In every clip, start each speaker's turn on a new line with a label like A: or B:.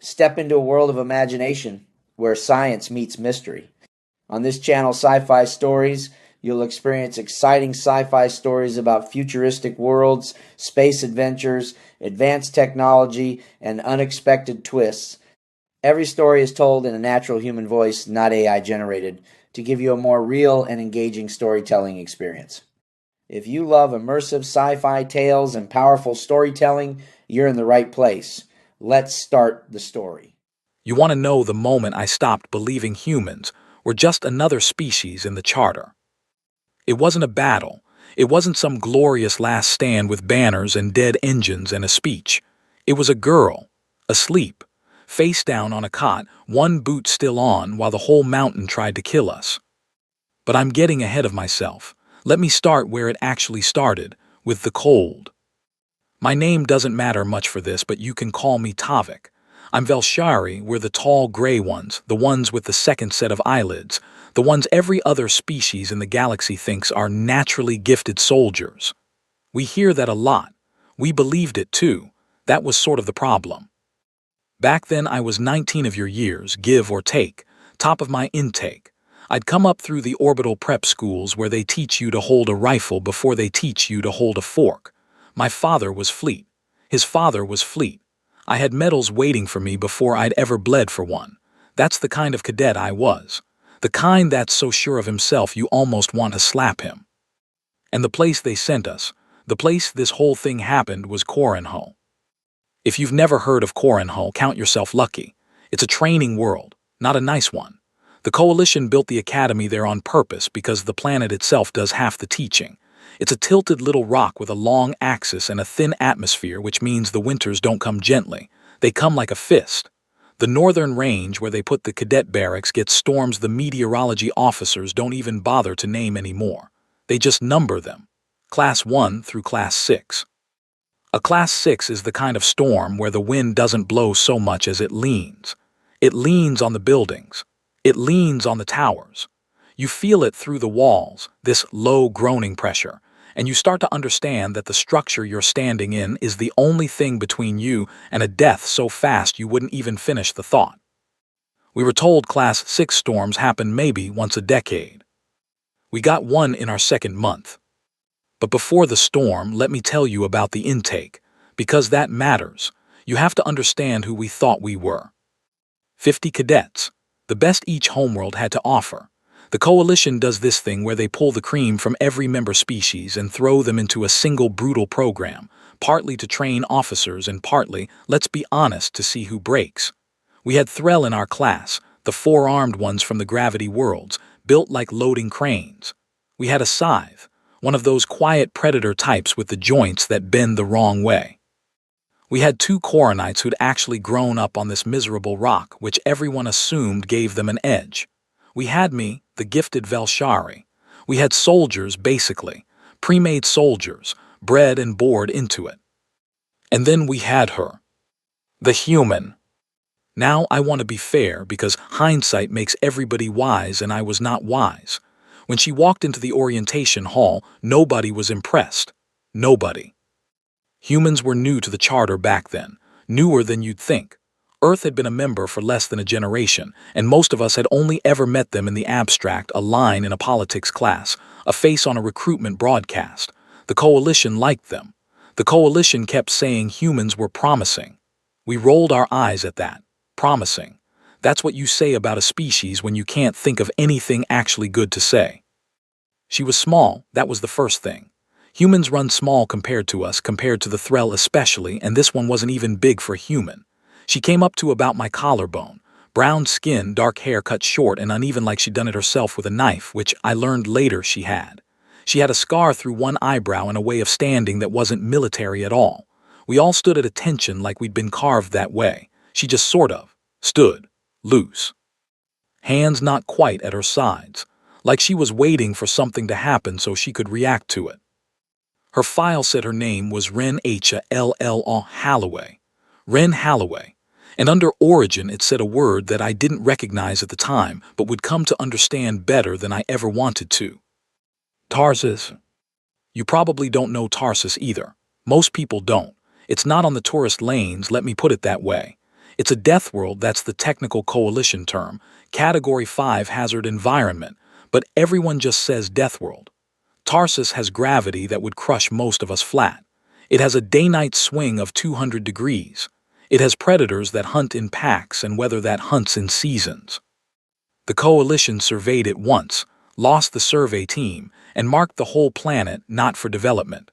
A: Step into a world of imagination where science meets mystery. On this channel, Sci-Fi Stories, you'll experience exciting sci-fi stories about futuristic worlds, space adventures, advanced technology, and unexpected twists. Every story is told in a natural human voice, not AI generated, to give you a more real and engaging storytelling experience. If you love immersive sci-fi tales and powerful storytelling, you're in the right place. Let's start the story.
B: You want to know the moment I stopped believing humans were just another species in the charter. It wasn't a battle. It wasn't some glorious last stand with banners and dead engines and a speech. It was a girl, asleep, face down on a cot, one boot still on while the whole mountain tried to kill us. But I'm getting ahead of myself. Let me start where it actually started, with the cold. My name doesn't matter much for this, but you can call me Tavik. I'm Velshari, we're the tall gray ones, the ones with the second set of eyelids, the ones every other species in the galaxy thinks are naturally gifted soldiers. We hear that a lot. We believed it too. That was sort of the problem. Back then I was 19 of your years, give or take, top of my intake. I'd come up through the orbital prep schools where they teach you to hold a rifle before they teach you to hold a fork. My father was Fleet. His father was Fleet. I had medals waiting for me before I'd ever bled for one. That's the kind of cadet I was. The kind that's so sure of himself you almost want to slap him. And the place they sent us, the place this whole thing happened, was Corinhull. If you've never heard of Corinhull, count yourself lucky. It's a training world, not a nice one. The Coalition built the academy there on purpose because the planet itself does half the teaching. It's a tilted little rock with a long axis and a thin atmosphere, which means the winters don't come gently. They come like a fist. The northern range where they put the cadet barracks gets storms the meteorology officers don't even bother to name anymore. They just number them. Class 1 through Class 6. A Class 6 is the kind of storm where the wind doesn't blow so much as it leans. It leans on the buildings. It leans on the towers. You feel it through the walls, this low groaning pressure, and you start to understand that the structure you're standing in is the only thing between you and a death so fast you wouldn't even finish the thought. We were told Class 6 storms happen maybe once a decade. We got one in our second month. But before the storm, let me tell you about the intake, because that matters. You have to understand who we thought we were. 50 cadets, the best each homeworld had to offer. The Coalition does this thing where they pull the cream from every member species and throw them into a single brutal program, partly to train officers and partly, let's be honest, to see who breaks. We had Threll in our class, the four-armed ones from the gravity worlds, built like loading cranes. We had a Scythe, one of those quiet predator types with the joints that bend the wrong way. We had two Coronites who'd actually grown up on this miserable rock, which everyone assumed gave them an edge. We had me, the gifted Velshari. We had soldiers, basically, pre-made soldiers, bred and bored into it. And then we had her, the human. Now I want to be fair because hindsight makes everybody wise, and I was not wise. When she walked into the orientation hall, nobody was impressed. Nobody. Humans were new to the charter back then, newer than you'd think. Earth had been a member for less than a generation, and most of us had only ever met them in the abstract, a line in a politics class, a face on a recruitment broadcast. The Coalition liked them. The Coalition kept saying humans were promising. We rolled our eyes at that. Promising. That's what you say about a species when you can't think of anything actually good to say. She was small, that was the first thing. Humans run small compared to us, compared to the Threll especially, and this one wasn't even big for a human. She came up to about my collarbone, brown skin, dark hair cut short and uneven like she'd done it herself with a knife, which I learned later she had. She had a scar through one eyebrow and a way of standing that wasn't military at all. We all stood at attention like we'd been carved that way. She just sort of stood, loose. Hands not quite at her sides, like she was waiting for something to happen so she could react to it. Her file said her name was Ren H. L.L. Halloway. Ren Halloway. And under Origin it said a word that I didn't recognize at the time but would come to understand better than I ever wanted to. Tarsus. You probably don't know Tarsus either. Most people don't. It's not on the tourist lanes, let me put it that way. It's a death world, that's the technical coalition term, Category 5 hazard environment, but everyone just says death world. Tarsus has gravity that would crush most of us flat. It has a day-night swing of 200 degrees. It has predators that hunt in packs and weather that hunts in seasons. The coalition surveyed it once, lost the survey team, and marked the whole planet not for development.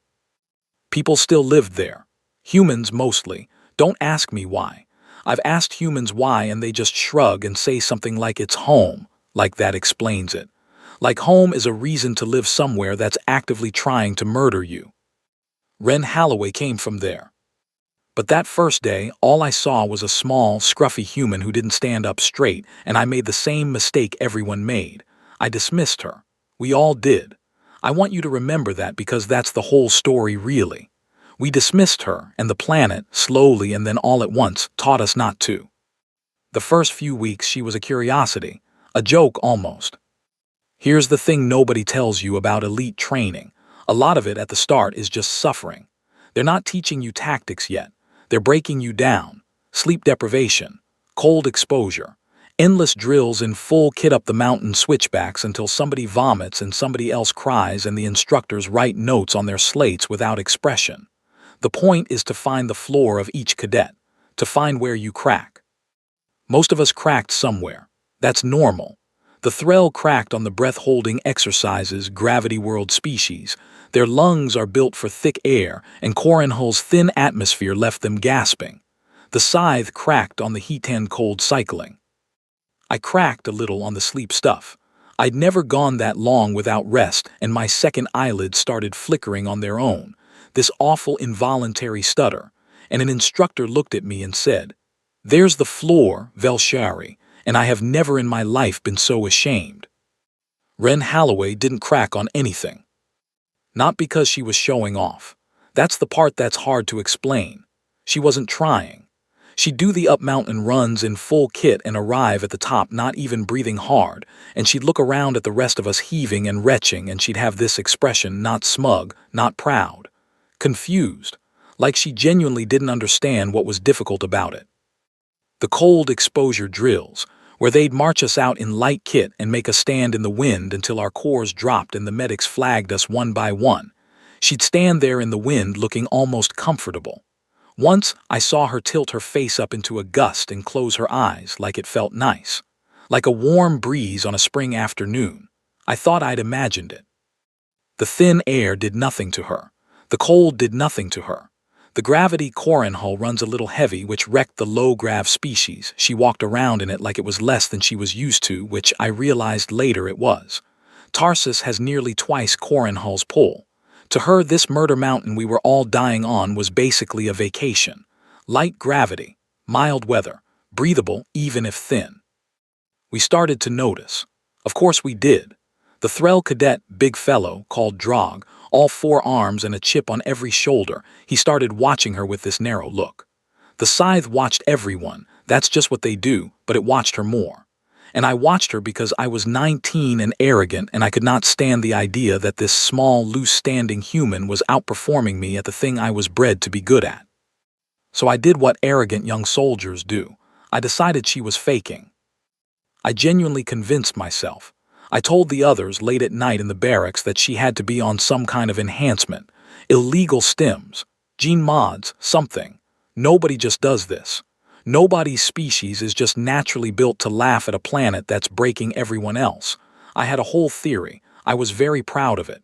B: People still lived there. Humans mostly. Don't ask me why. I've asked humans why and they just shrug and say something like it's home, like that explains it. Like home is a reason to live somewhere that's actively trying to murder you. Ren Holloway came from there. But that first day, all I saw was a small, scruffy human who didn't stand up straight, and I made the same mistake everyone made. I dismissed her. We all did. I want you to remember that because that's the whole story really. We dismissed her, and the planet, slowly and then all at once, taught us not to. The first few weeks she was a curiosity, a joke almost. Here's the thing nobody tells you about elite training. A lot of it at the start is just suffering. They're not teaching you tactics yet. They're breaking you down. Sleep deprivation, cold exposure, endless drills in full kit up the mountain switchbacks until somebody vomits and somebody else cries and the instructors write notes on their slates without expression. The point is to find the floor of each cadet, to find where you crack. Most of us cracked somewhere. That's normal. The Threll cracked on the breath-holding exercises gravity world species. Their lungs are built for thick air, and Corinhull's thin atmosphere left them gasping. The Scythe cracked on the heat-and-cold cycling. I cracked a little on the sleep stuff. I'd never gone that long without rest, and my second eyelids started flickering on their own, this awful involuntary stutter, and an instructor looked at me and said, "There's the floor, Velshari, and I have never in my life been so ashamed." Ren Holloway didn't crack on anything. Not because she was showing off. That's the part that's hard to explain. She wasn't trying. She'd do the up-mountain runs in full kit and arrive at the top not even breathing hard, and she'd look around at the rest of us heaving and retching, and she'd have this expression, not smug, not proud. Confused, like she genuinely didn't understand what was difficult about it. The cold exposure drills, where they'd march us out in light kit and make us stand in the wind until our cores dropped and the medics flagged us one by one. She'd stand there in the wind looking almost comfortable. Once I saw her tilt her face up into a gust and close her eyes like it felt nice. Like a warm breeze on a spring afternoon. I thought I'd imagined it. The thin air did nothing to her. The cold did nothing to her. The gravity Corinhull runs a little heavy, which wrecked the low-grav species. She walked around in it like it was less than she was used to, which I realized later it was. Tarsus has nearly twice Corinhull's pull. To her, this murder mountain we were all dying on was basically a vacation. Light gravity, mild weather, breathable even if thin. We started to notice. Of course we did. The Threll cadet, big fellow, called Drog, all 4 arms and a chip on every shoulder, he started watching her with this narrow look. The Scythe watched everyone, that's just what they do, but it watched her more. And I watched her because I was 19 and arrogant, and I could not stand the idea that this small, loose-standing human was outperforming me at the thing I was bred to be good at. So I did what arrogant young soldiers do. I decided she was faking. I genuinely convinced myself. I told the others late at night in the barracks that she had to be on some kind of enhancement, illegal stims, gene mods, something. Nobody just does this. Nobody's species is just naturally built to laugh at a planet that's breaking everyone else. I had a whole theory. I was very proud of it.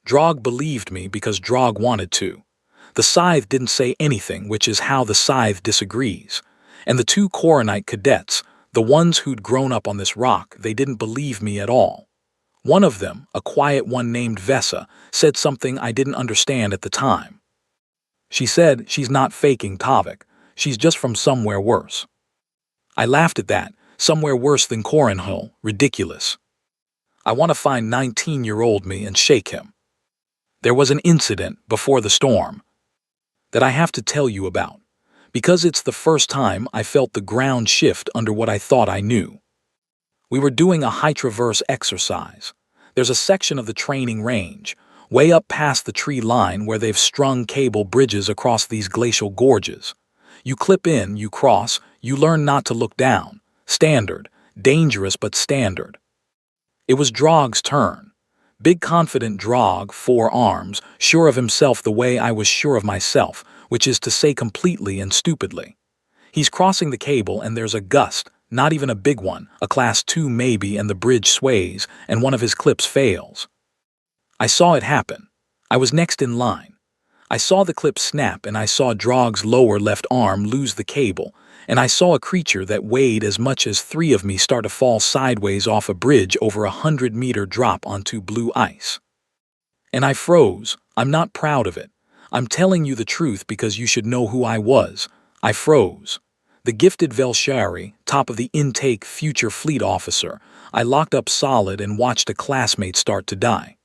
B: Drog believed me because Drog wanted to. The Scythe didn't say anything, which is how the Scythe disagrees. And the 2 Coronite cadets, the ones who'd grown up on this rock, they didn't believe me at all. One of them, a quiet one named Vesa, said something I didn't understand at the time. She said she's not faking Tavik, she's just from somewhere worse. I laughed at that, somewhere worse than Corinhull, ridiculous. I want to find 19-year-old me and shake him. There was an incident before the storm that I have to tell you about. Because it's the first time I felt the ground shift under what I thought I knew. We were doing a high traverse exercise. There's a section of the training range, way up past the tree line where they've strung cable bridges across these glacial gorges. You clip in, you cross, you learn not to look down. Standard. Dangerous but standard. It was Drog's turn. Big confident Drog, 4 arms, sure of himself the way I was sure of myself, which is to say completely and stupidly. He's crossing the cable and there's a gust, not even a big one, a class 2 maybe, and the bridge sways, and one of his clips fails. I saw it happen. I was next in line. I saw the clip snap and I saw Drog's lower left arm lose the cable, and I saw a creature that weighed as much as 3 of me start to fall sideways off a bridge over a 100-meter drop onto blue ice. And I froze. I'm not proud of it. I'm telling you the truth because you should know who I was. I froze. The gifted Velshari, top of the intake future fleet officer, I locked up solid and watched a classmate start to die.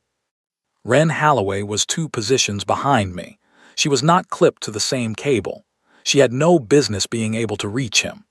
B: Wren Holloway was 2 positions behind me. She was not clipped to the same cable. She had no business being able to reach him.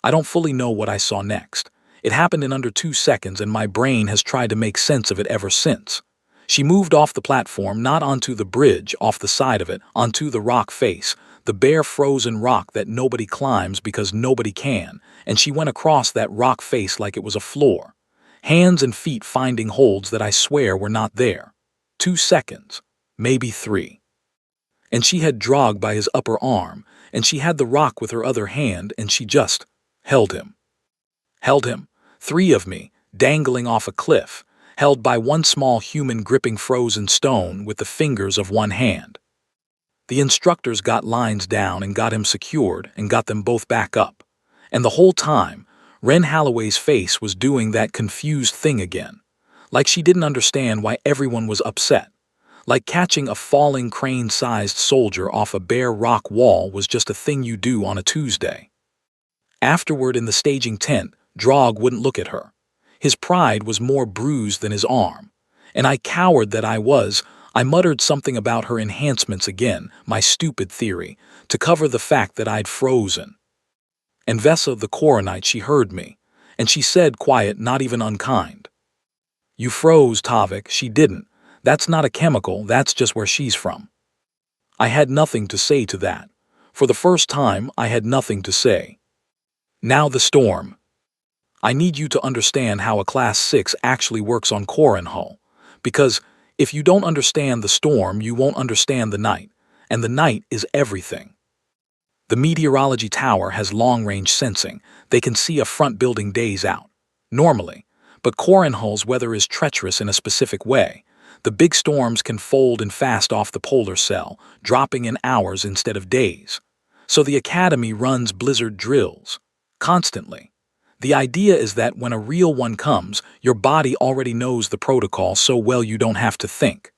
B: I don't fully know what I saw next. It happened in under 2 seconds and my brain has tried to make sense of it ever since. She moved off the platform, not onto the bridge, off the side of it, onto the rock face, the bare frozen rock that nobody climbs because nobody can, and she went across that rock face like it was a floor. Hands and feet finding holds that I swear were not there. 2 seconds, maybe 3. And she had Drog by his upper arm, and she had the rock with her other hand, and she just held him. Held him, 3 of me, dangling off a cliff, held by one small human gripping frozen stone with the fingers of one hand. The instructors got lines down and got him secured and got them both back up. And the whole time, Wren Holloway's face was doing that confused thing again. Like she didn't understand why everyone was upset. Like catching a falling crane-sized soldier off a bare rock wall was just a thing you do on a Tuesday. Afterward in the staging tent, Drog wouldn't look at her. His pride was more bruised than his arm. And I, coward that I was, I muttered something about her enhancements again, my stupid theory, to cover the fact that I'd frozen. And Vesa the Coronite, she heard me, and she said quiet, not even unkind. You froze, Tavik. She didn't. That's not a chemical, that's just where she's from. I had nothing to say to that. For the first time, I had nothing to say. Now the storm. I need you to understand how a Class 6 actually works on Corinhull, because if you don't understand the storm, you won't understand the night, and the night is everything. The meteorology tower has long-range sensing. They can see a front building days out, normally, but Corinhull's weather is treacherous in a specific way. The big storms can fold and fast off the polar cell, dropping in hours instead of days. So the Academy runs blizzard drills, constantly. The idea is that when a real one comes, your body already knows the protocol so well you don't have to think.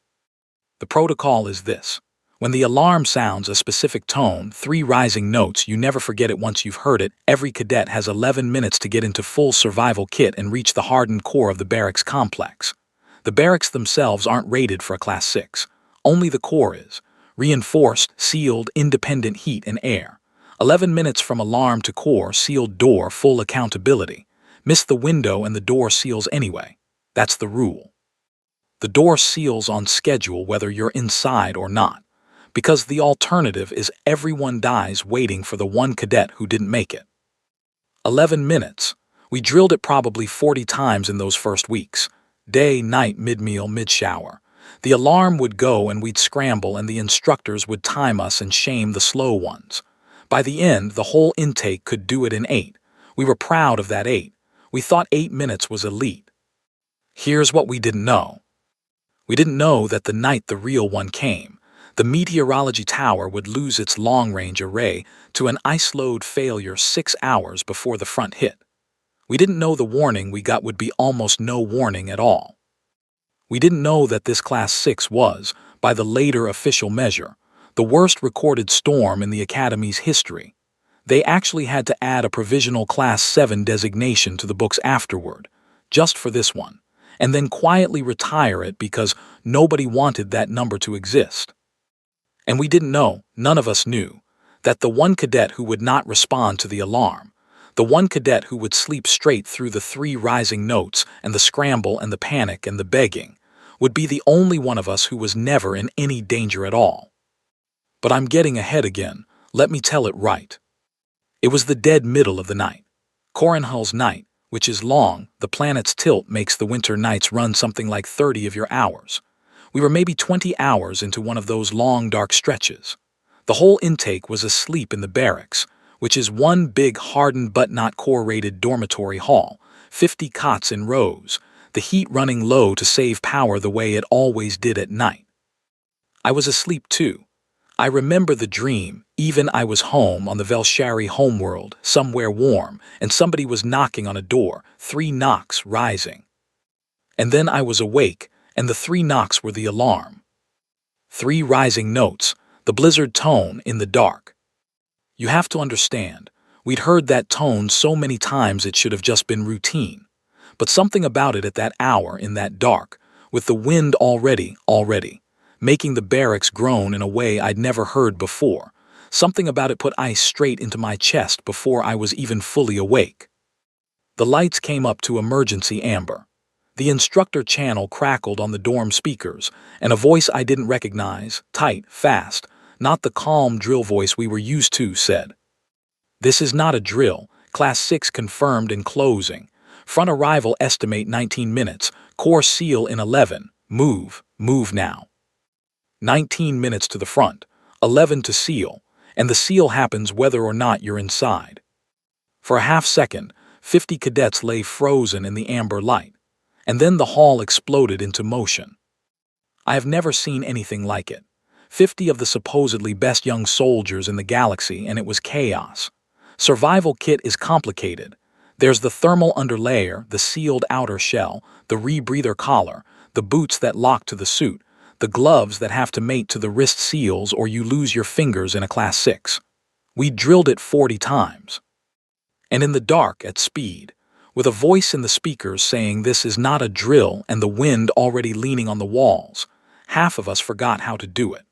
B: The protocol is this. When the alarm sounds a specific tone, 3 rising notes, you never forget it once you've heard it. Every cadet has 11 minutes to get into full survival kit and reach the hardened core of the barracks complex. The barracks themselves aren't rated for a Class 6. Only the core is. Reinforced, sealed, independent heat and air. 11 minutes from alarm to core, sealed door, full accountability. Miss the window and the door seals anyway. That's the rule. The door seals on schedule whether you're inside or not. Because the alternative is everyone dies waiting for the one cadet who didn't make it. 11 minutes. We drilled it probably 40 times in those first weeks. Day, night, mid-meal, mid-shower. The alarm would go and we'd scramble and the instructors would time us and shame the slow ones. By the end, the whole intake could do it in 8. We were proud of that 8. We thought 8 minutes was elite. Here's what we didn't know. We didn't know that the night the real one came, the meteorology tower would lose its long-range array to an ice load failure 6 hours before the front hit. We didn't know the warning we got would be almost no warning at all. We didn't know that this Class 6 was, by the later official measure, the worst recorded storm in the Academy's history. They actually had to add a provisional Class 7 designation to the books afterward, just for this one, and then quietly retire it because nobody wanted that number to exist. And we didn't know, none of us knew, that the one cadet who would not respond to the alarm, the one cadet who would sleep straight through the 3 rising notes and the scramble and the panic and the begging, would be the only one of us who was never in any danger at all. But I'm getting ahead again. Let me tell it right. It was the dead middle of the night. Corinhull's night, which is long, the planet's tilt makes the winter nights run something like 30 of your hours. We were maybe 20 hours into one of those long, dark stretches. The whole intake was asleep in the barracks, which is one big hardened but not core-rated dormitory hall, 50 cots in rows, the heat running low to save power the way it always did at night. I was asleep too. I remember the dream, even I was home on the Velshari homeworld, somewhere warm, and somebody was knocking on a door, 3 knocks rising. And then I was awake, and the 3 knocks were the alarm. 3 rising notes, the blizzard tone in the dark. You have to understand, we'd heard that tone so many times it should have just been routine. But something about it at that hour in that dark, with the wind already, making the barracks groan in a way I'd never heard before. Something about it put ice straight into my chest before I was even fully awake. The lights came up to emergency amber. The instructor channel crackled on the dorm speakers, and a voice I didn't recognize, tight, fast, not the calm drill voice we were used to, said, "This is not a drill. Class 6 confirmed in closing. Front arrival estimate 19 minutes. Core seal in 11. Move now." 19 minutes to the front, 11 to seal, and the seal happens whether or not you're inside. For a half second, 50 cadets lay frozen in the amber light, and then the hall exploded into motion. I have never seen anything like it. 50 of the supposedly best young soldiers in the galaxy, and it was chaos. Survival kit is complicated. There's the thermal underlayer, the sealed outer shell, the rebreather collar, the boots that lock to the suit, the gloves that have to mate to the wrist seals or you lose your fingers in a Class 6. We drilled it 40 times. And in the dark at speed, with a voice in the speakers saying this is not a drill and the wind already leaning on the walls, half of us forgot how to do it.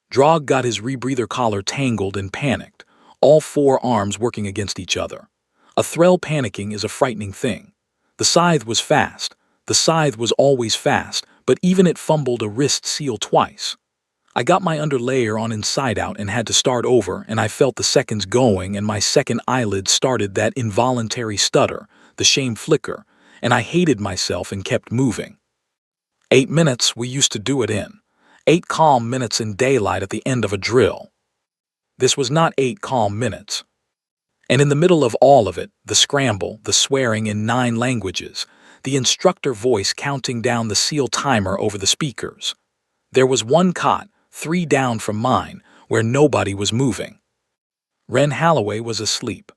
B: Drog got his rebreather collar tangled and panicked, all 4 arms working against each other. A threll panicking is a frightening thing. The scythe was fast. The scythe was always fast, but even it fumbled a wrist seal twice. I got my underlayer on inside out and had to start over, and I felt the seconds going, and my second eyelid started that involuntary stutter, the shame flicker, and I hated myself and kept moving. 8 minutes we used to do it in. 8 calm minutes in daylight at the end of a drill. This was not 8 calm minutes. And in the middle of all of it, the scramble, the swearing in 9 languages, the instructor voice counting down the seal timer over the speakers. There was 1 cot, 3 down from mine, where nobody was moving. Ren Holloway was asleep.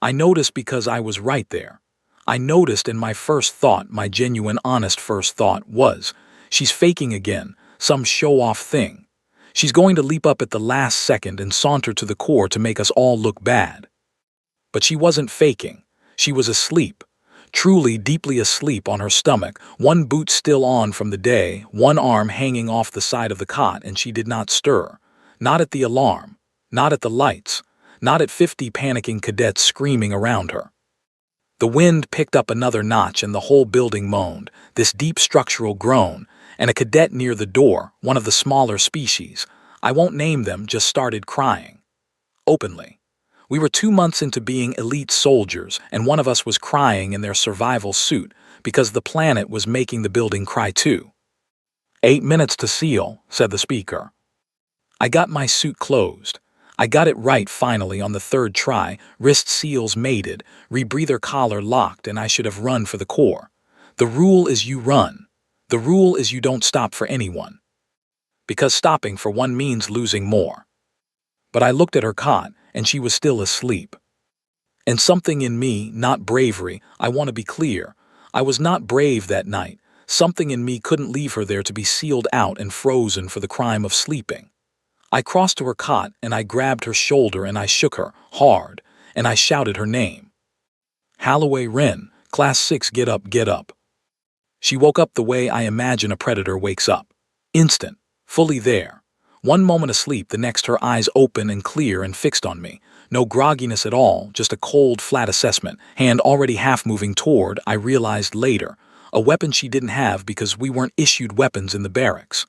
B: I noticed because I was right there. I noticed, and my first thought, my genuine honest first thought was, she's faking again, some show-off thing. She's going to leap up at the last second and saunter to the core to make us all look bad. But she wasn't faking. She was asleep. Truly deeply asleep on her stomach, 1 boot still on from the day, 1 arm hanging off the side of the cot, and she did not stir. Not at the alarm. Not at the lights. Not at 50 panicking cadets screaming around her. The wind picked up another notch and the whole building moaned, this deep structural groan, and a cadet near the door, one of the smaller species, I won't name them, just started crying. Openly. We were 2 months into being elite soldiers, and one of us was crying in their survival suit because the planet was making the building cry too. 8 minutes to seal, said the speaker. I got my suit closed. I got it right finally on the 3rd try, wrist seals mated, rebreather collar locked, and I should have run for the core. The rule is you run. The rule is you don't stop for anyone. Because stopping for one means losing more. But I looked at her cot, and she was still asleep. And something in me, not bravery, I want to be clear, I was not brave that night. Something in me couldn't leave her there to be sealed out and frozen for the crime of sleeping. I crossed to her cot, and I grabbed her shoulder, and I shook her, hard, and I shouted her name. Holloway Wren, Class 6, get up, get up. She woke up the way I imagine a predator wakes up. Instant, fully there. 1 moment asleep, the next her eyes open and clear and fixed on me. No grogginess at all, just a cold, flat assessment, hand already half moving toward, I realized later, a weapon she didn't have because we weren't issued weapons in the barracks.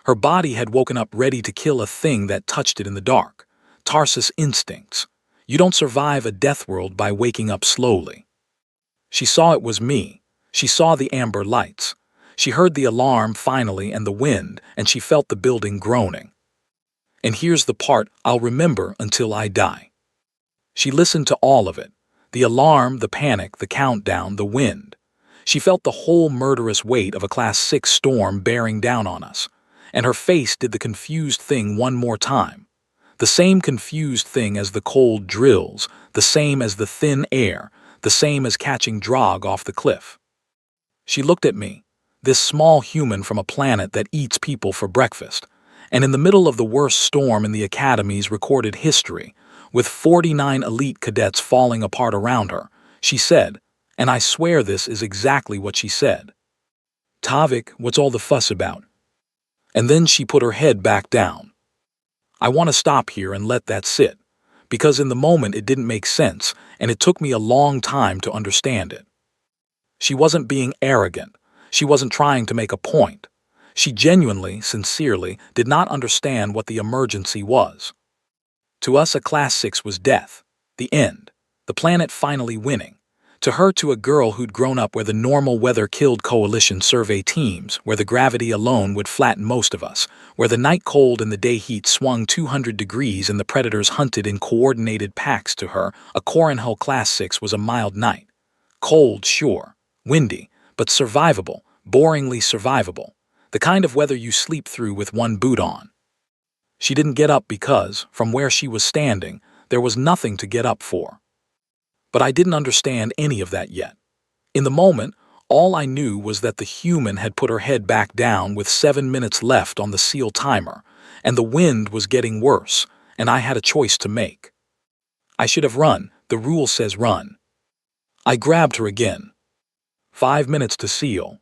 B: Her body had woken up ready to kill a thing that touched it in the dark. Tarsus instincts. You don't survive a death world by waking up slowly. She saw it was me. She saw the amber lights. She heard the alarm finally and the wind, and she felt the building groaning. And here's the part I'll remember until I die. She listened to all of it. The alarm, the panic, the countdown, the wind. She felt the whole murderous weight of a Class 6 storm bearing down on us. And her face did the confused thing one more time. The same confused thing as the cold drills, the same as the thin air, the same as catching drog off the cliff. She looked at me, this small human from a planet that eats people for breakfast, and in the middle of the worst storm in the Academy's recorded history, with 49 elite cadets falling apart around her, she said, and I swear this is exactly what she said, "Tavik, what's all the fuss about?" And then she put her head back down. I want to stop here and let that sit, because in the moment it didn't make sense, and it took me a long time to understand it. She wasn't being arrogant. She wasn't trying to make a point. She genuinely, sincerely, did not understand what the emergency was. To us, a Class 6 was death, the end, the planet finally winning. To her, to a girl who'd grown up where the normal weather killed coalition survey teams, where the gravity alone would flatten most of us, where the night cold and the day heat swung 200 degrees and the predators hunted in coordinated packs, to her, a Corinhull Class 6 was a mild night. Cold, sure, windy, but survivable, boringly survivable, the kind of weather you sleep through with one boot on. She didn't get up because, from where she was standing, there was nothing to get up for. But I didn't understand any of that yet. In the moment, all I knew was that the human had put her head back down with 7 minutes left on the seal timer, and the wind was getting worse, and I had a choice to make. I should have run. The rule says run. I grabbed her again. 5 minutes to seal.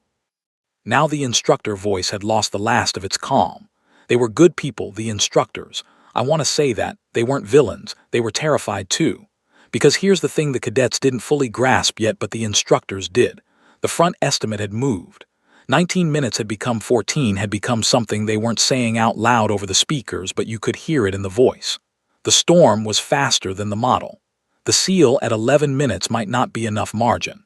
B: Now the instructor voice had lost the last of its calm. They were good people, the instructors. I want to say that. They weren't villains. They were terrified too. Because here's the thing the cadets didn't fully grasp yet, but the instructors did. The front estimate had moved. 19 minutes had become 14, had become something they weren't saying out loud over the speakers, but you could hear it in the voice. The storm was faster than the model. The seal at 11 minutes might not be enough margin.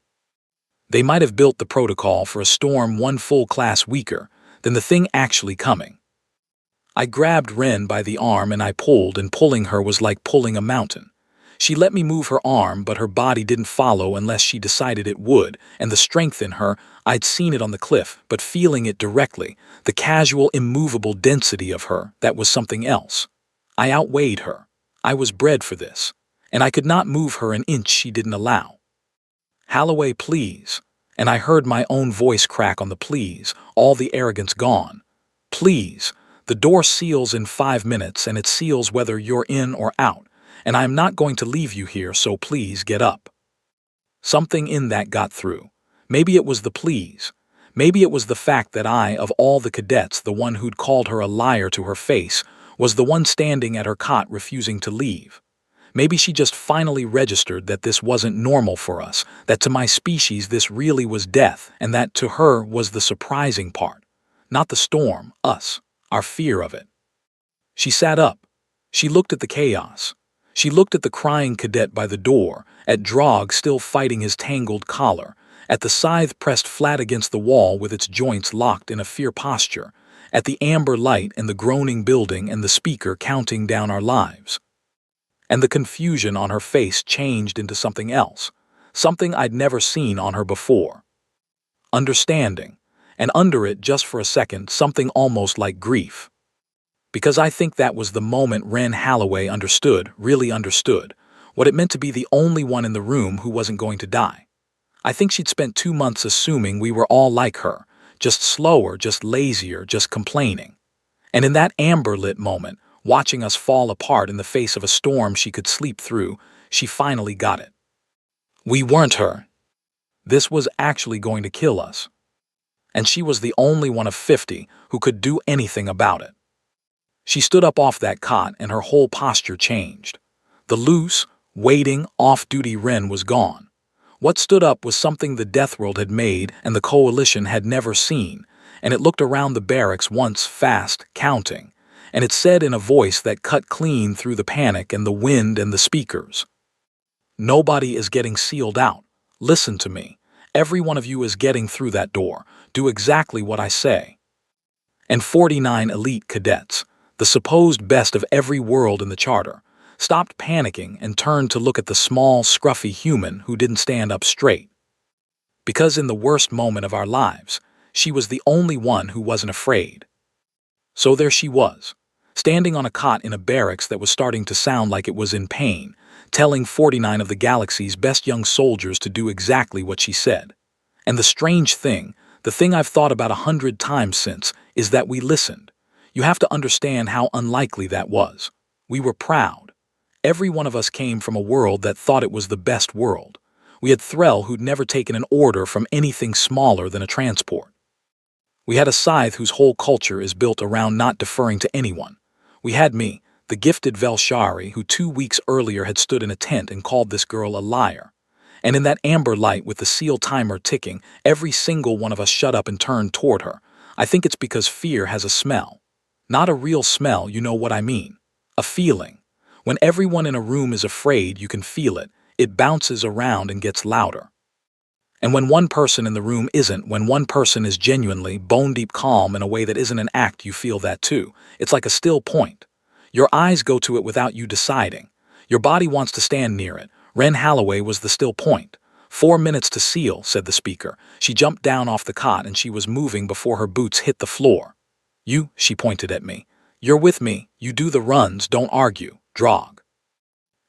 B: They might have built the protocol for a storm one full class weaker than the thing actually coming. I grabbed Ren by the arm and I pulled, and pulling her was like pulling a mountain. She let me move her arm, but her body didn't follow unless she decided it would, and the strength in her, I'd seen it on the cliff, but feeling it directly, the casual, immovable density of her, that was something else. I outweighed her. I was bred for this, and I could not move her an inch she didn't allow. "Holloway, please." And I heard my own voice crack on the please, all the arrogance gone. "Please, the door seals in 5 minutes, and it seals whether you're in or out. And I am not going to leave you here, so please get up." Something in that got through. Maybe it was the please. Maybe it was the fact that I, of all the cadets, the one who'd called her a liar to her face, was the one standing at her cot refusing to leave. Maybe she just finally registered that this wasn't normal for us, that to my species this really was death, and that to her was the surprising part. Not the storm, us, our fear of it. She sat up. She looked at the chaos. She looked at the crying cadet by the door, at Drog still fighting his tangled collar, at the scythe pressed flat against the wall with its joints locked in a fear posture, at the amber light and the groaning building and the speaker counting down our lives. And the confusion on her face changed into something else, something I'd never seen on her before. Understanding, and under it, just for a second, something almost like grief. Because I think that was the moment Ren Holloway understood, really understood, what it meant to be the only one in the room who wasn't going to die. I think she'd spent 2 months assuming we were all like her, just slower, just lazier, just complaining. And in that amber-lit moment, watching us fall apart in the face of a storm she could sleep through, she finally got it. We weren't her. This was actually going to kill us. And she was the only one of 50 who could do anything about it. She stood up off that cot and her whole posture changed. The loose, waiting, off-duty Ren was gone. What stood up was something the Deathworld had made and the Coalition had never seen, and it looked around the barracks once, fast, counting, and it said in a voice that cut clean through the panic and the wind and the speakers. Nobody is getting sealed out. Listen to me. Every one of you is getting through that door. Do exactly what I say. And 49 elite cadets, the supposed best of every world in the charter, stopped panicking and turned to look at the small, scruffy human who didn't stand up straight. Because in the worst moment of our lives, she was the only one who wasn't afraid. So there she was, standing on a cot in a barracks that was starting to sound like it was in pain, telling 49 of the galaxy's best young soldiers to do exactly what she said. And the strange thing, the thing I've thought about 100 times since, is that we listened. You have to understand how unlikely that was. We were proud. Every one of us came from a world that thought it was the best world. We had Threll who'd never taken an order from anything smaller than a transport. We had a Scythe whose whole culture is built around not deferring to anyone. We had me, the gifted Velshari, who 2 weeks earlier had stood in a tent and called this girl a liar. And in that amber light with the seal timer ticking, every single one of us shut up and turned toward her. I think it's because fear has a smell. Not a real smell, you know what I mean. A feeling. When everyone in a room is afraid, you can feel it. It bounces around and gets louder. And when one person in the room isn't, when one person is genuinely, bone-deep calm in a way that isn't an act, you feel that too. It's like a still point. Your eyes go to it without you deciding. Your body wants to stand near it. Wren Holloway was the still point. 4 minutes to seal, said the speaker. She jumped down off the cot and she was moving before her boots hit the floor. You, she pointed at me. You're with me. You do the runs, don't argue. Drog.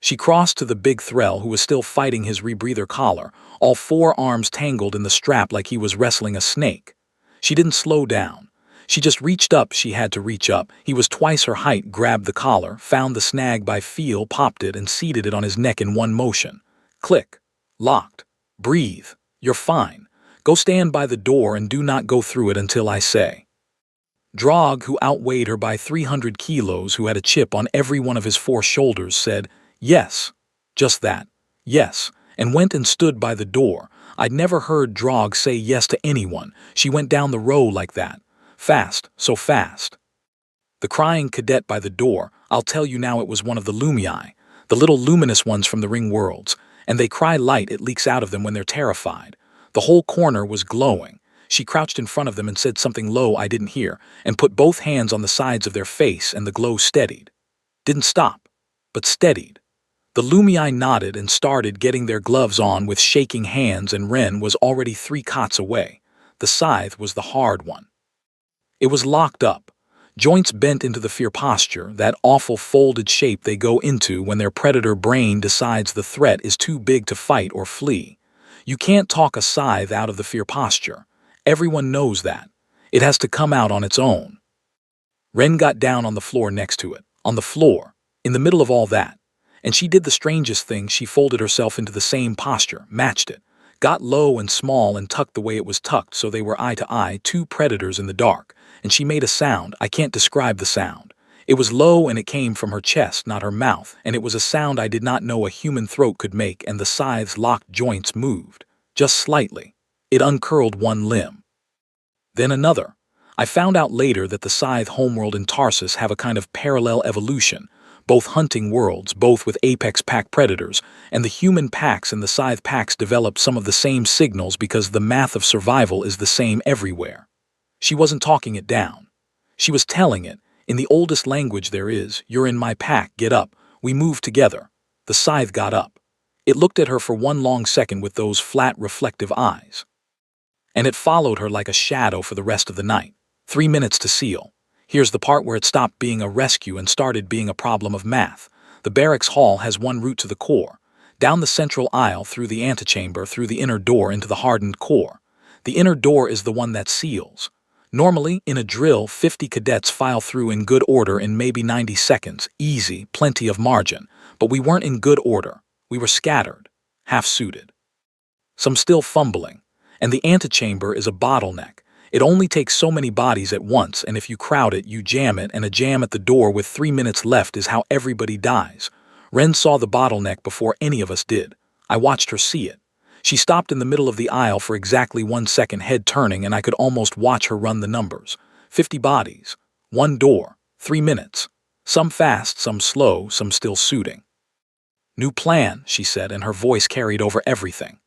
B: She crossed to the big Threll who was still fighting his rebreather collar, all 4 arms tangled in the strap like he was wrestling a snake. She didn't slow down. She just reached up. She had to reach up. He was twice her height, grabbed the collar, found the snag by feel, popped it, and seated it on his neck in one motion. Click. Locked. Breathe. You're fine. Go stand by the door and do not go through it until I say. Drog, who outweighed her by 300 kilos, who had a chip on every one of his 4 shoulders, said, "Yes." Just that. Yes. And went and stood by the door. I'd never heard Drog say yes to anyone. She went down the row like that. Fast, so fast. The crying cadet by the door, I'll tell you now, it was one of the Lumii, the little luminous ones from the ring worlds, and they cry light, it leaks out of them when they're terrified. The whole corner was glowing. She crouched in front of them and said something low I didn't hear, and put both hands on the sides of their face, and the glow steadied. Didn't stop, but steadied. The Lumii nodded and started getting their gloves on with shaking hands, and Wren was already 3 cots away. The scythe was the hard one. It was locked up, joints bent into the fear posture, that awful folded shape they go into when their predator brain decides the threat is too big to fight or flee. You can't talk a scythe out of the fear posture. Everyone knows that. It has to come out on its own. Wren got down on the floor next to it, on the floor, in the middle of all that. And she did the strangest thing. She folded herself into the same posture, matched it, got low and small and tucked the way it was tucked so they were eye to eye, 2 predators in the dark. And she made a sound. I can't describe the sound. It was low and it came from her chest, not her mouth, and it was a sound I did not know a human throat could make, and the scythe's locked joints moved, just slightly. It uncurled one limb. Then another. I found out later that the scythe homeworld and Tarsus have a kind of parallel evolution, both hunting worlds, both with apex pack predators, and the human packs and the scythe packs develop some of the same signals because the math of survival is the same everywhere. She wasn't talking it down. She was telling it, in the oldest language there is, "You're in my pack, get up, we move together." The scythe got up. It looked at her for one long second with those flat, reflective eyes. And it followed her like a shadow for the rest of the night. 3 minutes to seal. Here's the part where it stopped being a rescue and started being a problem of math. The barracks hall has one route to the core. Down the central aisle, through the antechamber, through the inner door into the hardened core. The inner door is the one that seals. Normally, in a drill, 50 cadets file through in good order in maybe 90 seconds. Easy, plenty of margin. But we weren't in good order. We were scattered, half-suited. Some still fumbling. And the antechamber is a bottleneck. It only takes so many bodies at once, and if you crowd it, you jam it, and a jam at the door with 3 minutes left is how everybody dies. Wren saw the bottleneck before any of us did. I watched her see it. She stopped in the middle of the aisle for exactly 1 second, head turning, and I could almost watch her run the numbers. 50 bodies. 1 door. 3 minutes. Some fast, some slow, some still suiting. New plan, she said, and her voice carried over everything.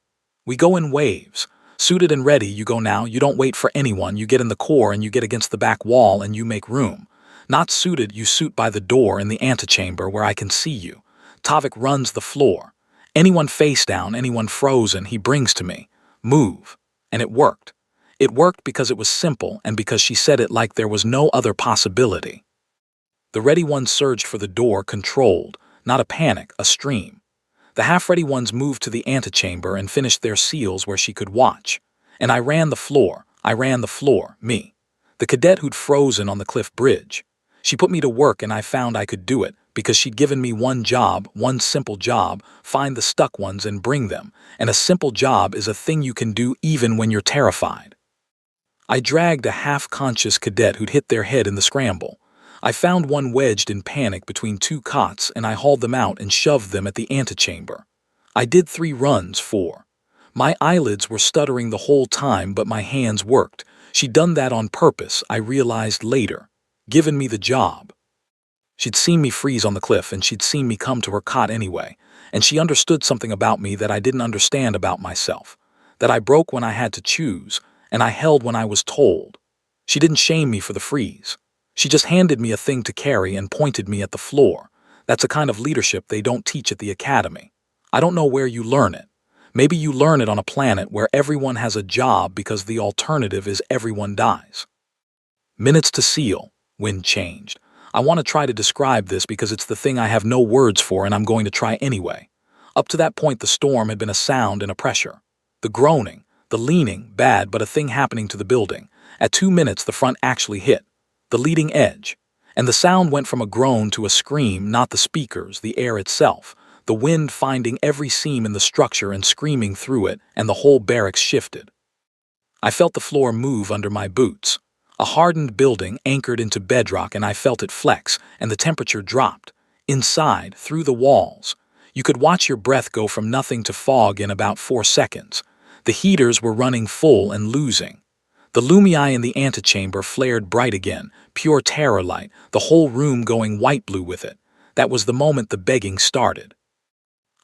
B: We go in waves. Suited and ready, you go now. You don't wait for anyone. You get in the core and you get against the back wall and you make room. Not suited, you suit by the door in the antechamber where I can see you. Tavik runs the floor. Anyone face down, anyone frozen, he brings to me. Move. And it worked. It worked because it was simple and because she said it like there was no other possibility. The ready ones surged for the door, controlled, not a panic, a stream. The half-ready ones moved to the antechamber and finished their seals where she could watch. And I ran the floor, me. The cadet who'd frozen on the cliff bridge. She put me to work and I found I could do it because she'd given me one job, one simple job, find the stuck ones and bring them. And a simple job is a thing you can do even when you're terrified. I dragged a half-conscious cadet who'd hit their head in the scramble. I found one wedged in panic between two cots and I hauled them out and shoved them at the antechamber. I did 3 runs, 4. My eyelids were stuttering the whole time, but my hands worked. She'd done that on purpose, I realized later. Given me the job. She'd seen me freeze on the cliff and she'd seen me come to her cot anyway, and she understood something about me that I didn't understand about myself. That I broke when I had to choose, and I held when I was told. She didn't shame me for the freeze. She just handed me a thing to carry and pointed me at the floor. That's a kind of leadership they don't teach at the academy. I don't know where you learn it. Maybe you learn it on a planet where everyone has a job because the alternative is everyone dies. Minutes to seal. Wind changed. I want to try to describe this because it's the thing I have no words for and I'm going to try anyway. Up to that point the storm had been a sound and a pressure. The groaning, the leaning, bad, but a thing happening to the building. At 2 minutes the front actually hit. The leading edge. And the sound went from a groan to a scream, not the speakers, the air itself. The wind finding every seam in the structure and screaming through it, and the whole barracks shifted. I felt the floor move under my boots. A hardened building anchored into bedrock and I felt it flex, and the temperature dropped. Inside, through the walls. You could watch your breath go from nothing to fog in about 4 seconds. The heaters were running full and losing. The lumii in the antechamber flared bright again, pure terror light, the whole room going white-blue with it. That was the moment the begging started.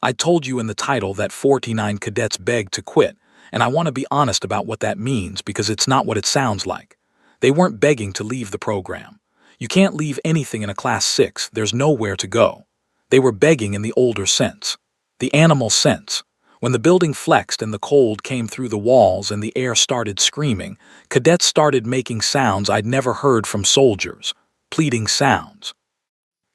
B: I told you in the title that 49 cadets begged to quit, and I want to be honest about what that means because it's not what it sounds like. They weren't begging to leave the program. You can't leave anything in a Class 6, there's nowhere to go. They were begging in the older sense, the animal sense. When the building flexed and the cold came through the walls and the air started screaming, cadets started making sounds I'd never heard from soldiers, pleading sounds.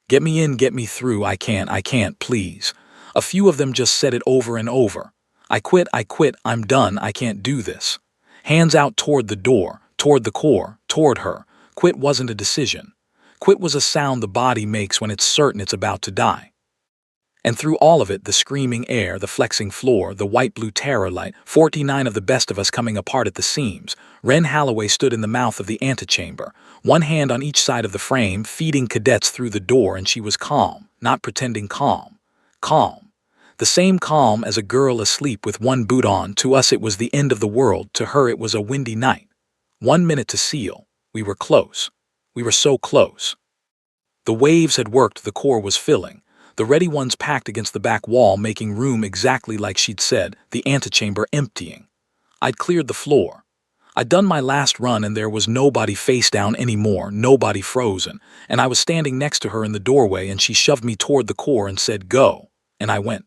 B: Get me in, get me through, I can't, please. A few of them just said it over and over. I quit, I'm done, I can't do this. Hands out toward the door, toward the core, toward her. Quit wasn't a decision. Quit was a sound the body makes when it's certain it's about to die. And through all of it, the screaming air, the flexing floor, the white-blue terror light, 49 of the best of us coming apart at the seams. Wren Holloway stood in the mouth of the antechamber, one hand on each side of the frame, feeding cadets through the door, and she was calm, not pretending calm. Calm. The same calm as a girl asleep with one boot on. To us it was the end of the world, to her it was a windy night. 1 minute to seal. We were close. We were so close. The waves had worked, the core was filling. The ready ones packed against the back wall, making room exactly like she'd said, the antechamber emptying. I'd cleared the floor. I'd done my last run and there was nobody face down anymore, nobody frozen, and I was standing next to her in the doorway and she shoved me toward the core and said, "Go." And I went.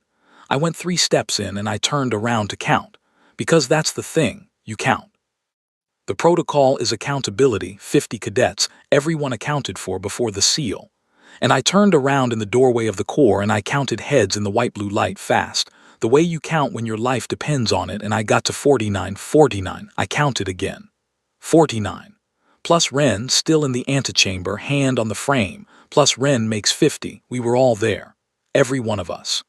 B: I went 3 steps in and I turned around to count. Because that's the thing, you count. The protocol is accountability, 50 cadets, everyone accounted for before the seal. And I turned around in the doorway of the core and I counted heads in the white-blue light fast, the way you count when your life depends on it, and I got to 49, I counted again. 49. Plus Wren, still in the antechamber, hand on the frame, plus Wren makes 50, we were all there. Every one of us.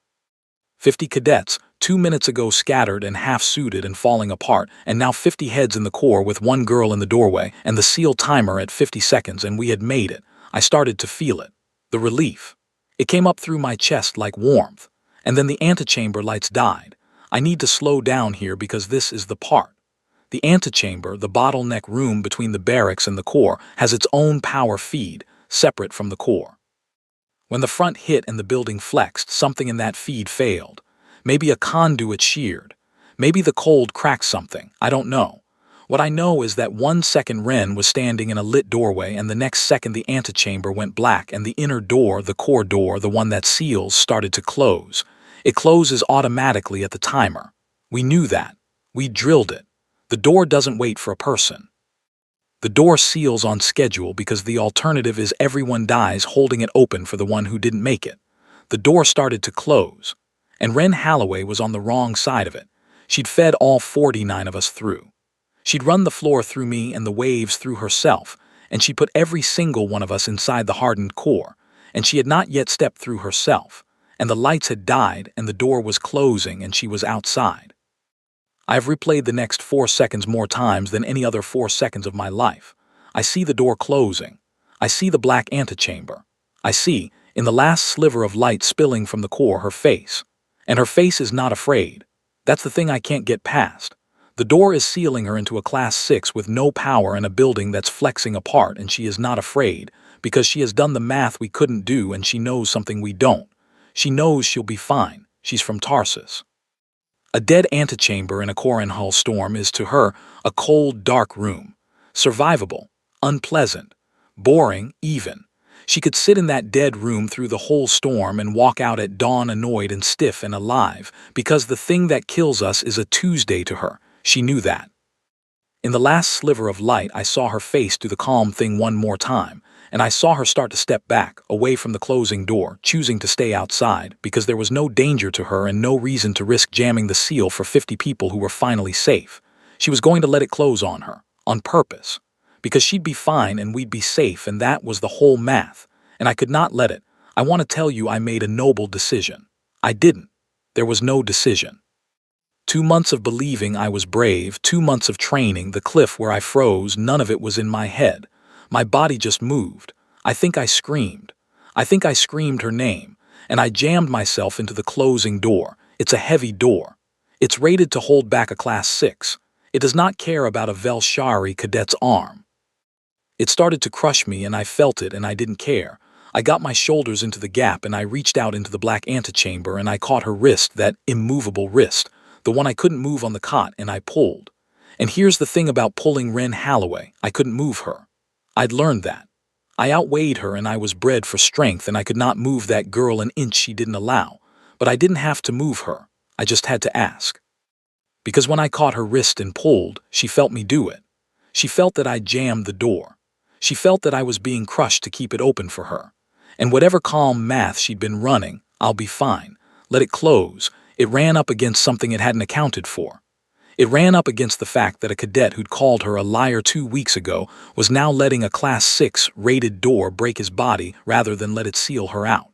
B: 50 cadets, 2 minutes ago scattered and half-suited and falling apart, and now 50 heads in the core with one girl in the doorway, and the seal timer at 50 seconds, and we had made it. I started to feel it. The relief. It came up through my chest like warmth. And then the antechamber lights died. I need to slow down here because this is the part. The antechamber, the bottleneck room between the barracks and the core, has its own power feed. separate from the core. When the front hit and the building flexed, something in that feed failed. Maybe a conduit sheared. Maybe the cold cracked something. I don't know. What I know is that 1 second Ren was standing in a lit doorway, and the next second the antechamber went black and the inner door, the core door, the one that seals, started to close. It closes automatically at the timer. We knew that. We drilled it. The door doesn't wait for a person. The door seals on schedule because the alternative is everyone dies holding it open for the one who didn't make it. The door started to close, and Ren Holloway was on the wrong side of it. She'd fed all 49 of us through. She'd run the floor through me and the waves through herself, and she put every single one of us inside the hardened core, and she had not yet stepped through herself, and the lights had died and the door was closing and she was outside. I have replayed the next 4 seconds more times than any other 4 seconds of my life. I see the door closing. I see the black antechamber. I see, in the last sliver of light spilling from the core, her face. And her face is not afraid. That's the thing I can't get past. The door is sealing her into a Class 6 with no power and a building that's flexing apart, and she is not afraid because she has done the math we couldn't do, and she knows something we don't. She knows she'll be fine. She's from Tarsus. A dead antechamber in a core and hull storm is to her a cold, dark room. Survivable, unpleasant, boring, even. She could sit in that dead room through the whole storm and walk out at dawn annoyed and stiff and alive, because the thing that kills us is a Tuesday to her. She knew that. In the last sliver of light, I saw her face do the calm thing one more time, and I saw her start to step back, away from the closing door, choosing to stay outside, because there was no danger to her and no reason to risk jamming the seal for 50 people who were finally safe. She was going to let it close on her, on purpose, because she'd be fine and we'd be safe, and that was the whole math, and I could not let it. I want to tell you I made a noble decision. I didn't. There was no decision. 2 months of believing I was brave, 2 months of training, the cliff where I froze, none of it was in my head. My body just moved. I think I screamed. I think I screamed her name, and I jammed myself into the closing door. It's a heavy door. It's rated to hold back a Class 6. It does not care about a Velshari cadet's arm. It started to crush me, and I felt it, and I didn't care. I got my shoulders into the gap, and I reached out into the black antechamber, and I caught her wrist, that immovable wrist, the one I couldn't move on the cot, and I pulled. And here's the thing about pulling Ren Holloway. I couldn't move her. I'd learned that. I outweighed her, and I was bred for strength, and I could not move that girl an inch she didn't allow. But I didn't have to move her. I just had to ask. Because when I caught her wrist and pulled, she felt me do it. She felt that I jammed the door. She felt that I was being crushed to keep it open for her. And whatever calm math she'd been running, I'll be fine. Let it close. It ran up against something it hadn't accounted for. It ran up against the fact that a cadet who'd called her a liar 2 weeks ago was now letting a Class 6 rated door break his body rather than let it seal her out.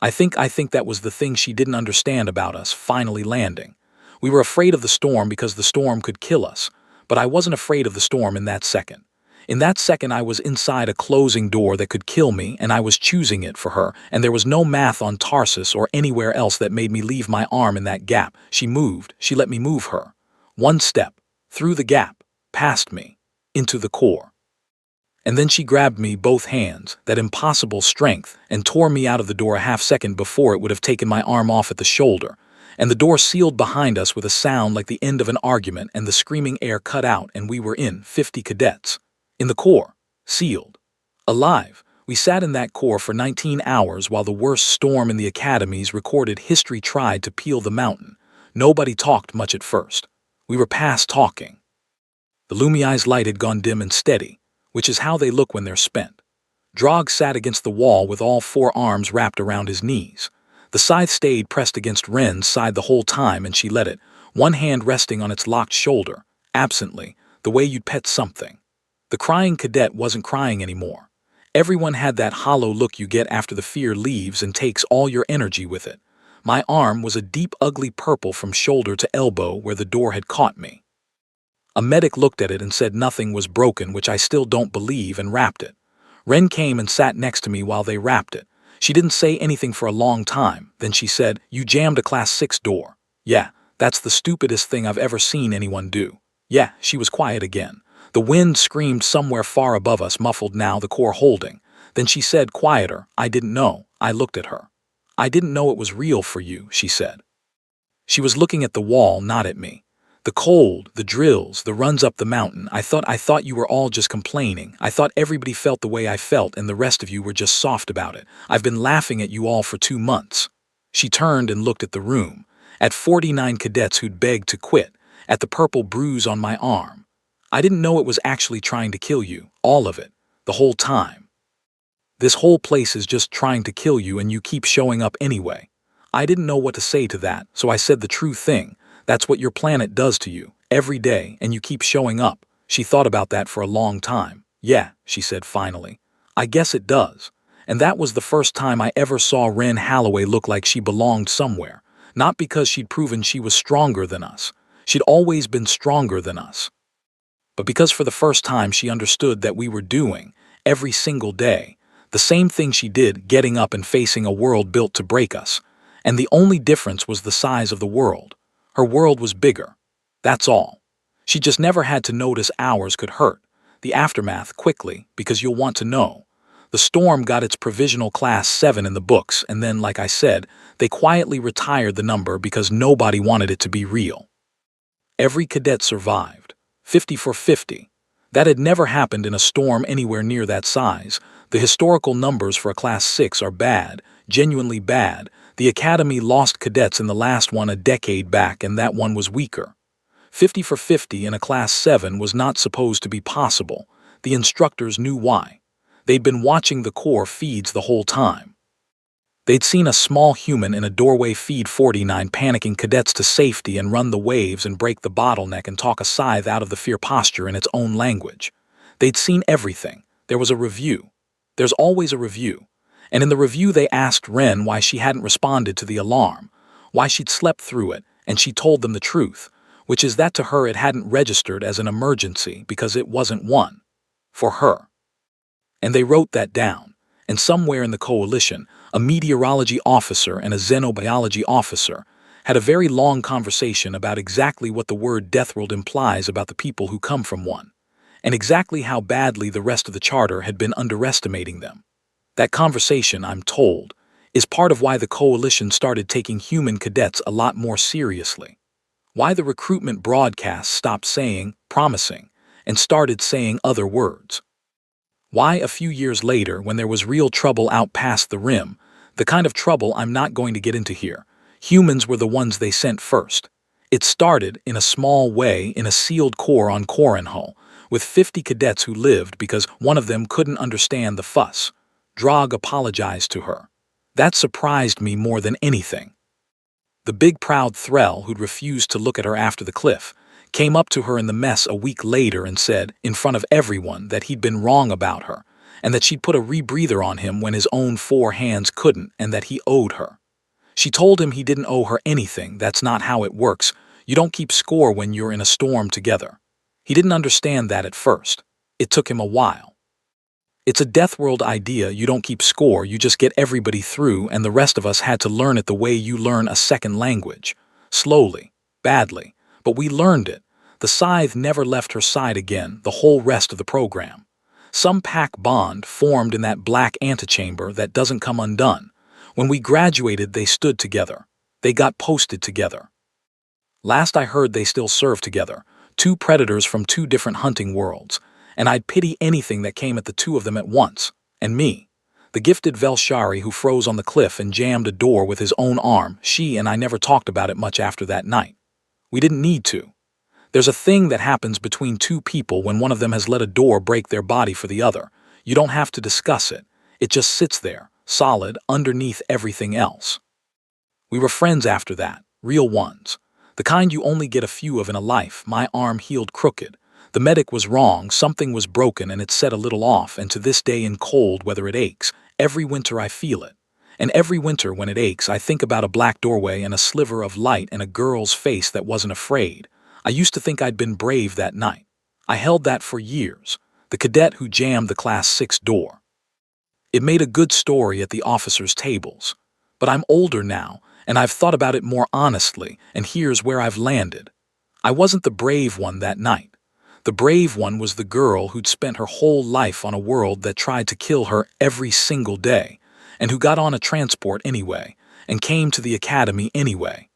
B: I think that was the thing she didn't understand about us finally landing. We were afraid of the storm because the storm could kill us, but I wasn't afraid of the storm in that second. In that second, I was inside a closing door that could kill me, and I was choosing it for her, and there was no math on Tarsus or anywhere else that made me leave my arm in that gap. She moved. She let me move her. 1 step, through the gap, past me, into the core. And then she grabbed me, both hands, that impossible strength, and tore me out of the door a half-second before it would have taken my arm off at the shoulder. And the door sealed behind us with a sound like the end of an argument, and the screaming air cut out, and we were in 50 cadets. In the core, sealed, alive. We sat in that core for 19 hours while the worst storm in the academies recorded history tried to peel the mountain. Nobody talked much at first. We were past talking. The Lumei's light had gone dim and steady, which is how they look when they're spent. Drog sat against the wall with all 4 arms wrapped around his knees. The scythe stayed pressed against Ren's side the whole time, and she let it, one hand resting on its locked shoulder, absently, the way you'd pet something. The crying cadet wasn't crying anymore. Everyone had that hollow look you get after the fear leaves and takes all your energy with it. My arm was a deep, ugly purple from shoulder to elbow where the door had caught me. A medic looked at it and said nothing was broken, which I still don't believe, and wrapped it. Ren came and sat next to me while they wrapped it. She didn't say anything for a long time. Then she said, "You jammed a Class 6 door." "Yeah, that's the stupidest thing I've ever seen anyone do." Yeah, she was quiet again. The wind screamed somewhere far above us, muffled now, the core holding. Then she said, quieter, I didn't know. I looked at her. I didn't know it was real for you, she said. She was looking at the wall, not at me. The cold, the drills, the runs up the mountain. I thought you were all just complaining. I thought everybody felt the way I felt and the rest of you were just soft about it. I've been laughing at you all for 2 months. She turned and looked at the room, at 49 cadets who'd begged to quit, at the purple bruise on my arm. I didn't know it was actually trying to kill you, all of it, the whole time. This whole place is just trying to kill you and you keep showing up anyway. I didn't know what to say to that, so I said the true thing. That's what your planet does to you, every day, and you keep showing up. She thought about that for a long time. Yeah, she said finally. I guess it does. And that was the first time I ever saw Wren Holloway look like she belonged somewhere. Not because she'd proven she was stronger than us. She'd always been stronger than us. But because for the first time she understood that we were doing, every single day, the same thing she did, getting up and facing a world built to break us. And the only difference was the size of the world. Her world was bigger. That's all. She just never had to notice ours could hurt. The aftermath quickly, because you'll want to know. The storm got its provisional class 7 in the books, and then, like I said, they quietly retired the number because nobody wanted it to be real. Every cadet survived. 50 for 50. That had never happened in a storm anywhere near that size. The historical numbers for a class 6 are bad, genuinely bad. The Academy lost cadets in the last one a decade back, and that one was weaker. 50 for 50 in a class 7 was not supposed to be possible. The instructors knew why. They'd been watching the core feeds the whole time. They'd seen a small human in a doorway feed 49 panicking cadets to safety and run the waves and break the bottleneck and talk a scythe out of the fear posture in its own language. They'd seen everything. There was a review. There's always a review. And in the review they asked Wren why she hadn't responded to the alarm, why she'd slept through it, and she told them the truth, which is that to her it hadn't registered as an emergency because it wasn't one. For her. And they wrote that down, and somewhere in the coalition, a meteorology officer and a xenobiology officer had a very long conversation about exactly what the word Deathworld implies about the people who come from one, and exactly how badly the rest of the charter had been underestimating them. That conversation, I'm told, is part of why the coalition started taking human cadets a lot more seriously. Why the recruitment broadcasts stopped saying, promising, and started saying other words. Why a few years later, when there was real trouble out past the rim, the kind of trouble I'm not going to get into here, humans were the ones they sent first. It started, in a small way, in a sealed core on Corinhull, with 50 cadets who lived because one of them couldn't understand the fuss. Drog apologized to her. That surprised me more than anything. The big proud Threll, who'd refused to look at her after the cliff, came up to her in the mess a week later and said, in front of everyone, that he'd been wrong about her, and that she'd put a rebreather on him when his own 4 hands couldn't, and that he owed her. She told him he didn't owe her anything. That's not how it works. You don't keep score when you're in a storm together. He didn't understand that at first. It took him a while. It's a Deathworld idea. You don't keep score, you just get everybody through, and the rest of us had to learn it the way you learn a second language. Slowly, badly, but we learned it. The scythe never left her side again the whole rest of the program. Some pack bond formed in that black antechamber that doesn't come undone. When we graduated, they stood together. They got posted together. Last I heard, they still serve together. 2 predators from 2 different hunting worlds. And I'd pity anything that came at the 2 of them at once. And me. The gifted Velshari who froze on the cliff and jammed a door with his own arm. She and I never talked about it much after that night. We didn't need to. There's a thing that happens between 2 people when one of them has let a door break their body for the other. You don't have to discuss it. It just sits there, solid, underneath everything else. We were friends after that, real ones. The kind you only get a few of in a life. My arm healed crooked. The medic was wrong, something was broken and it set a little off, and to this day in cold weather it aches. Every winter I feel it. And every winter when it aches I think about a black doorway and a sliver of light and a girl's face that wasn't afraid. I used to think I'd been brave that night. I held that for years. The cadet who jammed the class 6 door. It made a good story at the officers' tables. But I'm older now, and I've thought about it more honestly, and here's where I've landed. I wasn't the brave one that night. The brave one was the girl who'd spent her whole life on a world that tried to kill her every single day, and who got on a transport anyway, and came to the academy anyway,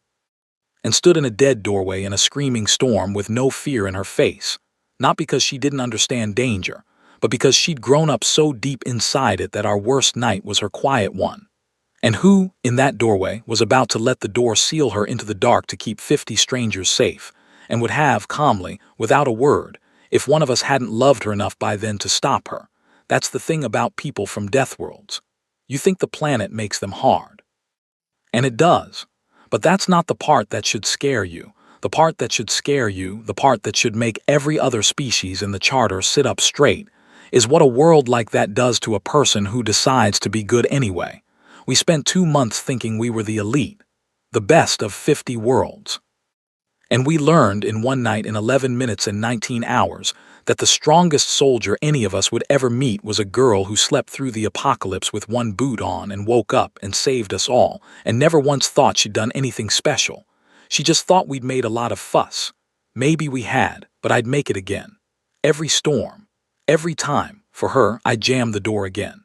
B: and stood in a dead doorway in a screaming storm with no fear in her face, not because she didn't understand danger, but because she'd grown up so deep inside it that our worst night was her quiet one, and who, in that doorway, was about to let the door seal her into the dark to keep 50 strangers safe, and would have, calmly, without a word, if one of us hadn't loved her enough by then to stop her. That's the thing about people from Deathworlds. You think the planet makes them hard. And it does. But that's not the part that should scare you. The part that should scare you, the part that should make every other species in the charter sit up straight, is what a world like that does to a person who decides to be good anyway. We spent 2 months thinking we were the elite, the best of 50 worlds. And we learned in one night in 11 minutes and 19 hours that the strongest soldier any of us would ever meet was a girl who slept through the apocalypse with one boot on and woke up and saved us all, and never once thought she'd done anything special. She just thought we'd made a lot of fuss. Maybe we had, but I'd make it again. Every storm, every time, for her, I'd jam the door again.